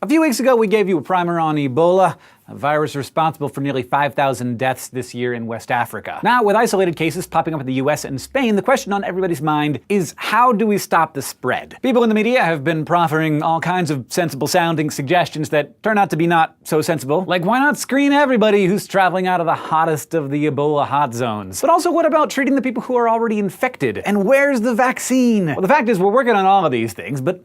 A few weeks ago, we gave you a primer on Ebola, a virus responsible for nearly 5,000 deaths this year in West Africa. Now, with isolated cases popping up in the US and Spain, the question on everybody's mind is how do we stop the spread? People in the media have been proffering all kinds of sensible-sounding suggestions that turn out to be not so sensible. Like, why not screen everybody who's traveling out of the hottest of the Ebola hot zones? But also, what about treating the people who are already infected? And where's the vaccine? Well, the fact is, we're working on all of these things, but,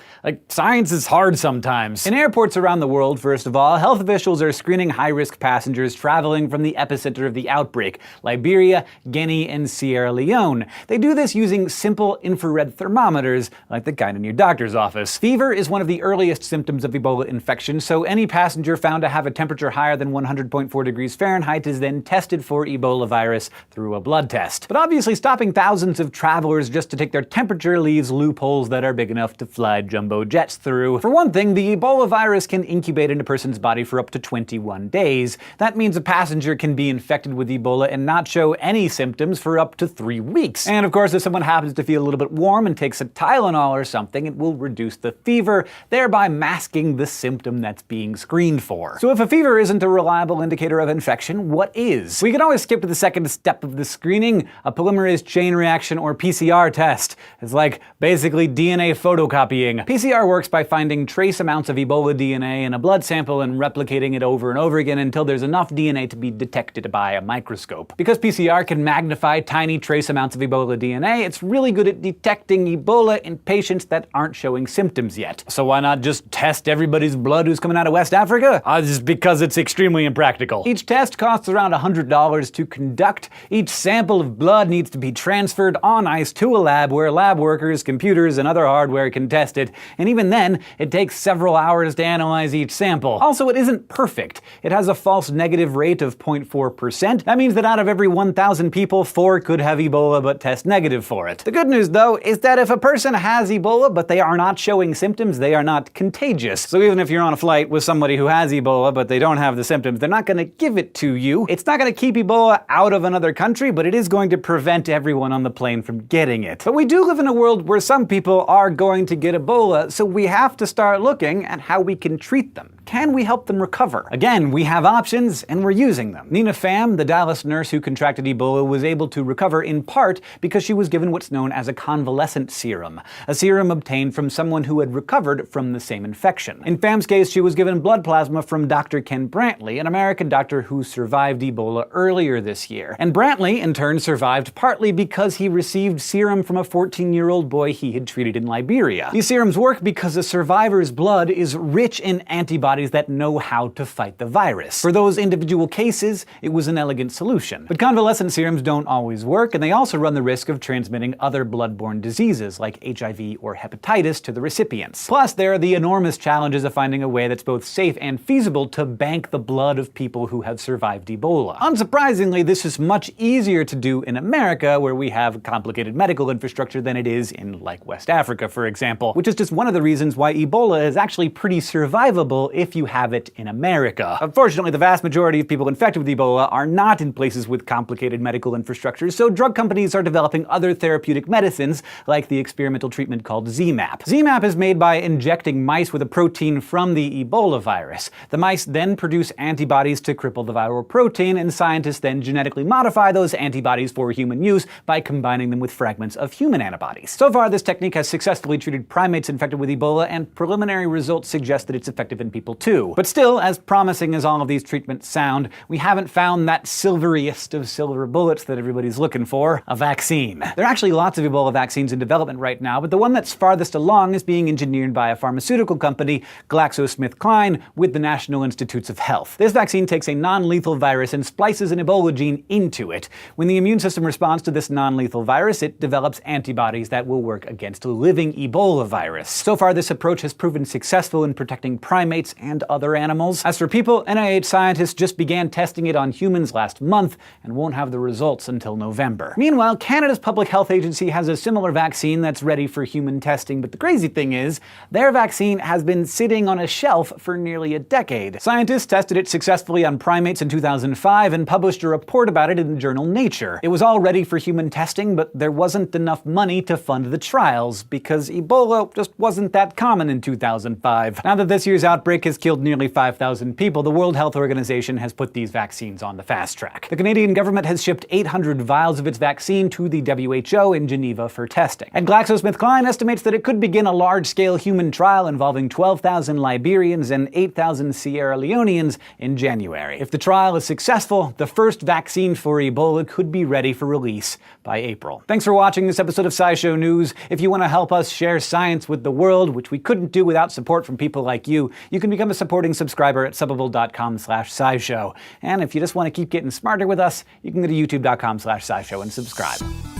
science is hard sometimes. In airports around the world, first of all, health officials are screening high-risk passengers traveling from the epicenter of the outbreak, Liberia, Guinea, and Sierra Leone. They do this using simple infrared thermometers, like the kind in your doctor's office. Fever is one of the earliest symptoms of Ebola infection, so any passenger found to have a temperature higher than 100.4 degrees Fahrenheit is then tested for Ebola virus through a blood test. But obviously, stopping thousands of travelers just to take their temperature leaves loopholes that are big enough to fly jumbo jets through. For one thing, the Ebola virus can incubate in a person's body for up to 21 days. That means a passenger can be infected with Ebola and not show any symptoms for up to 3 weeks. And of course, if someone happens to feel a little bit warm and takes a Tylenol or something, it will reduce the fever, thereby masking the symptom that's being screened for. So if a fever isn't a reliable indicator of infection, what is? We can always skip to the second step of the screening, a polymerase chain reaction or PCR test. It's like basically DNA photocopying. PCR works by finding trace amounts of Ebola DNA in a blood sample and replicating it over and over again until there's enough DNA to be detected by a microscope. Because PCR can magnify tiny trace amounts of Ebola DNA, it's really good at detecting Ebola in patients that aren't showing symptoms yet. So why not just test everybody's blood who's coming out of West Africa? Just because it's extremely impractical. Each test costs around $100 to conduct. Each sample of blood needs to be transferred on ice to a lab where lab workers, computers, and other hardware can test it. And even then, it takes several hours to analyze each sample. Also, it isn't perfect. It has a false negative rate of 0.4%. That means that out of every 1,000 people, 4 could have Ebola but test negative for it. The good news, though, is that if a person has Ebola but they are not showing symptoms, they are not contagious. So even if you're on a flight with somebody who has Ebola but they don't have the symptoms, they're not going to give it to you. It's not going to keep Ebola out of another country, but it is going to prevent everyone on the plane from getting it. But we do live in a world where some people are going to get Ebola, so we have to start looking at how we can treat them. Can we help them recover? Again, we have options, and we're using them. Nina Pham, the Dallas nurse who contracted Ebola, was able to recover in part because she was given what's known as a convalescent serum, a serum obtained from someone who had recovered from the same infection. In Pham's case, she was given blood plasma from Dr. Ken Brantley, an American doctor who survived Ebola earlier this year. And Brantley, in turn, survived partly because he received serum from a 14-year-old boy he had treated in Liberia. These serums work because a survivor's blood is rich in antibodies that know how to fight the virus. For those individual cases, it was an elegant solution. But convalescent serums don't always work, and they also run the risk of transmitting other blood-borne diseases like HIV or hepatitis to the recipients. Plus, there are the enormous challenges of finding a way that's both safe and feasible to bank the blood of people who have survived Ebola. Unsurprisingly, this is much easier to do in America, where we have complicated medical infrastructure, than it is in, West Africa, for example, which is just one of the reasons why Ebola is actually pretty survivable if you have it in America. Unfortunately, the vast majority of people infected with Ebola are not in places with complicated medical infrastructures, so drug companies are developing other therapeutic medicines, like the experimental treatment called ZMapp. ZMapp is made by injecting mice with a protein from the Ebola virus. The mice then produce antibodies to cripple the viral protein, and scientists then genetically modify those antibodies for human use by combining them with fragments of human antibodies. So far, this technique has successfully treated primates infected with Ebola, and preliminary results suggest that it's effective in people too. But still, as promising as all of these treatments sound, we haven't found that silveriest of silver bullets that everybody's looking for, a vaccine. There are actually lots of Ebola vaccines in development right now, but the one that's farthest along is being engineered by a pharmaceutical company, GlaxoSmithKline, with the National Institutes of Health. This vaccine takes a non-lethal virus and splices an Ebola gene into it. When the immune system responds to this non-lethal virus, it develops antibodies that will work against a living Ebola virus. So far, this approach has proven successful in protecting primates and other animals. As for people, NIH scientists just began testing it on humans last month and won't have the results until November. Meanwhile, Canada's public health agency has a similar vaccine that's ready for human testing, but the crazy thing is, their vaccine has been sitting on a shelf for nearly a decade. Scientists tested it successfully on primates in 2005 and published a report about it in the journal Nature. It was all ready for human testing, but there wasn't enough money to fund the trials because Ebola just wasn't that common in 2005. Now that this year's outbreak has has killed nearly 5,000 people, the World Health Organization has put these vaccines on the fast track. The Canadian government has shipped 800 vials of its vaccine to the WHO in Geneva for testing. And GlaxoSmithKline estimates that it could begin a large-scale human trial involving 12,000 Liberians and 8,000 Sierra Leoneans in January. If the trial is successful, the first vaccine for Ebola could be ready for release by April. Thanks for watching this episode of SciShow News. If you want to help us share science with the world, which we couldn't do without support from people like you, you can become a supporting subscriber at subbable.com/scishow. And if you just want to keep getting smarter with us, you can go to youtube.com/scishow and subscribe.